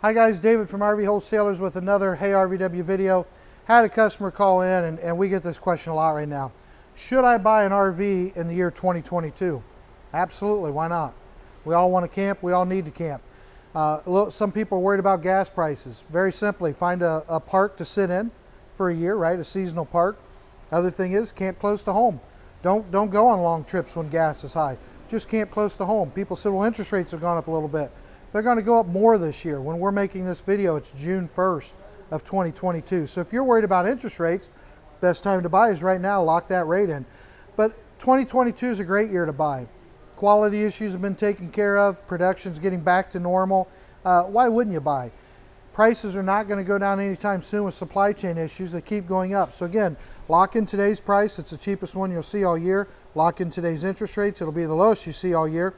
Hi guys, David from RV Wholesalers with another Hey RVW video. Had a customer call in and we get this question a lot right now. Should I buy an RV in the year 2022? Absolutely, why not? We all want to camp, we all need to camp. Some people are worried about gas prices. Very simply, find a park to sit in for a year, right? A seasonal park. Other thing is, camp close to home. Don't go on long trips when gas is high. Just camp close to home. People said, well, interest rates have gone up a little bit. They're going to go up more this year. When we're making this video, it's June 1st of 2022. So if you're worried about interest rates, best time to buy is right now. Lock that rate in. But 2022 is a great year to buy. Quality issues have been taken care of. Production's getting back to normal. Why wouldn't you buy? Prices are not going to go down anytime soon with supply chain issues. They keep going up. So again, lock in today's price. It's the cheapest one you'll see all year. Lock in today's interest rates. It'll be the lowest you see all year.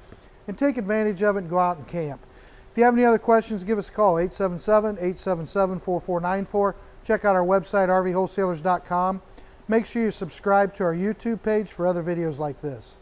And take advantage of it and go out and camp. If you have any other questions, give us a call, 877-877-4494. Check out our website, rvwholesalers.com. Make sure you subscribe to our YouTube page for other videos like this.